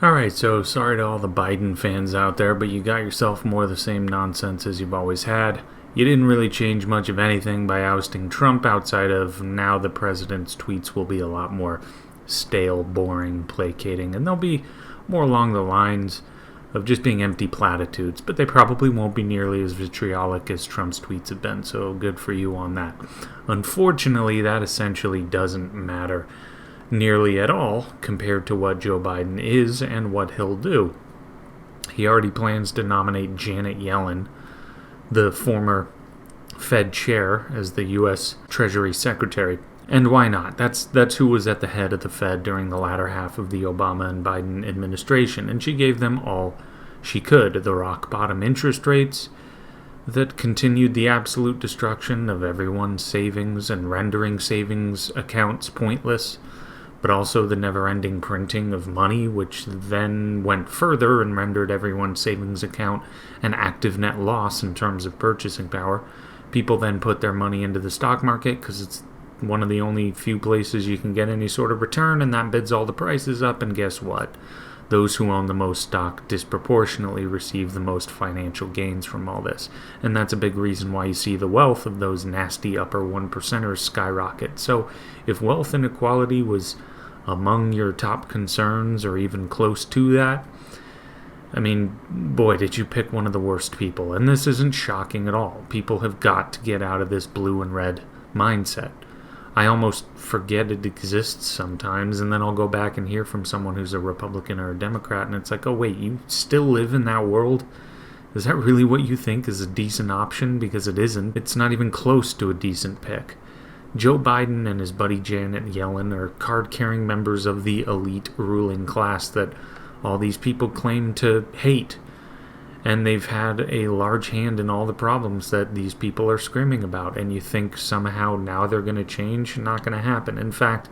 Alright, so sorry to all the Biden fans out there, but you got yourself more of the same nonsense as you've always had. You didn't really change much of anything by ousting Trump outside of now the president's tweets will be a lot more stale, boring, placating, and they'll be more along the lines of just being empty platitudes, but they probably won't be nearly as vitriolic as Trump's tweets have been, so good for you on that. Unfortunately, that essentially doesn't matter nearly at all compared to what Joe Biden is and what he'll do. He already plans to nominate Janet Yellen, the former Fed chair, as the U.S. Treasury Secretary. And why not? That's who was at the head of the Fed during the latter half of the Obama and Biden administration, and she gave them all she could. The rock-bottom interest rates that continued the absolute destruction of everyone's savings and rendering savings accounts pointless, but also the never-ending printing of money, which then went further and rendered everyone's savings account an active net loss in terms of purchasing power. People then put their money into the stock market because it's one of the only few places you can get any sort of return, and that bids all the prices up, and guess what? Those who own the most stock disproportionately receive the most financial gains from all this. And that's a big reason why you see the wealth of those nasty upper 1%ers skyrocket. So if wealth inequality was among your top concerns, or even close to that, I mean, boy, did you pick one of the worst people. And this isn't shocking at all. People have got to get out of this blue and red mindset. I almost forget it exists sometimes, and then I'll go back and hear from someone who's a Republican or a Democrat, and it's like, oh wait, you still live in that world? Is that really what you think is a decent option? Because it isn't. It's not even close to a decent pick. Joe Biden and his buddy Janet Yellen are card-carrying members of the elite ruling class that all these people claim to hate. And they've had a large hand in all the problems that these people are screaming about. And you think somehow now they're going to change? Not going to happen. In fact,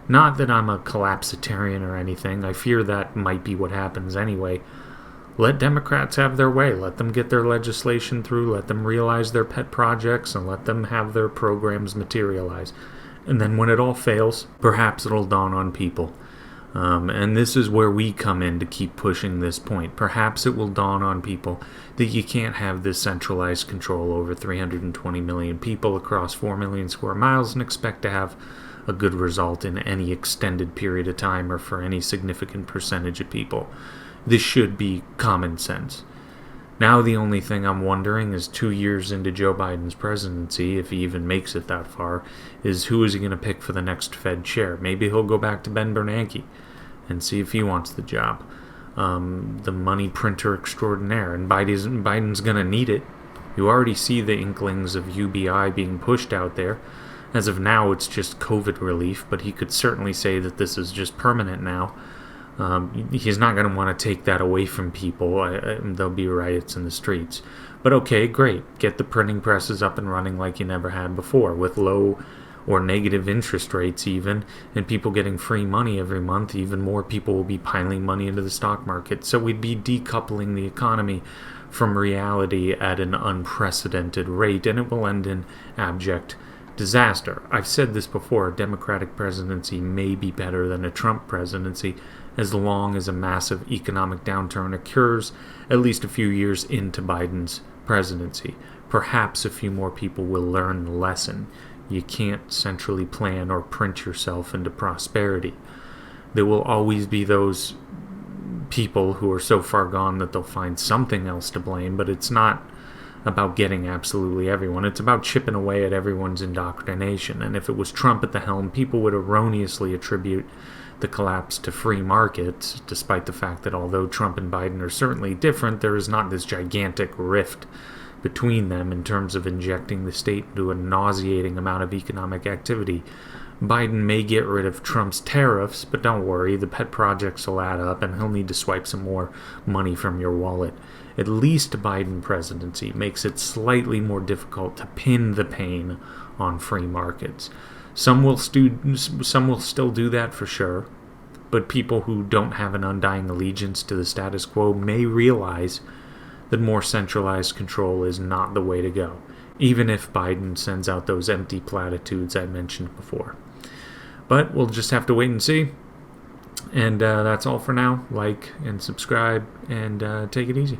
not that I'm a collapsitarian or anything. I fear that might be what happens anyway. Let Democrats have their way. Let them get their legislation through. Let them realize their pet projects and let them have their programs materialize. And then when it all fails, perhaps it'll dawn on people. And this is where we come in to keep pushing this point. Perhaps it will dawn on people that you can't have this centralized control over 320 million people across 4 million square miles and expect to have a good result in any extended period of time or for any significant percentage of people. This should be common sense. Now the only thing I'm wondering is 2 years into Joe Biden's presidency, if he even makes it that far, is who is he going to pick for the next Fed chair? Maybe he'll go back to Ben Bernanke and see if he wants the job. The money printer extraordinaire. And Biden's going to need it. You already see the inklings of UBI being pushed out there. As of now, it's just COVID relief, but he could certainly say that this is just permanent now. He's not going to want to take that away from people. There'll be riots in the streets. But okay, great. Get the printing presses up and running like you never had before, with low or negative interest rates even, and people getting free money every month. Even more people will be piling money into the stock market. So we'd be decoupling the economy from reality at an unprecedented rate, and it will end in abject disaster. I've said this before, a Democratic presidency may be better than a Trump presidency as long as a massive economic downturn occurs at least a few years into Biden's presidency. Perhaps a few more people will learn the lesson. You can't centrally plan or print yourself into prosperity. There will always be those people who are so far gone that they'll find something else to blame, but it's not about getting absolutely everyone. It's about chipping away at everyone's indoctrination. And if it was Trump at the helm, people would erroneously attribute the collapse to free markets, despite the fact that although Trump and Biden are certainly different, there is not this gigantic rift between them in terms of injecting the state into a nauseating amount of economic activity. Biden may get rid of Trump's tariffs, but don't worry, the pet projects will add up and he'll need to swipe some more money from your wallet. At least a Biden presidency makes it slightly more difficult to pin the pain on free markets. Some will still do that for sure, but people who don't have an undying allegiance to the status quo may realize that more centralized control is not the way to go, even if Biden sends out those empty platitudes I mentioned before. But we'll just have to wait and see. And that's all for now. Like and subscribe, and take it easy.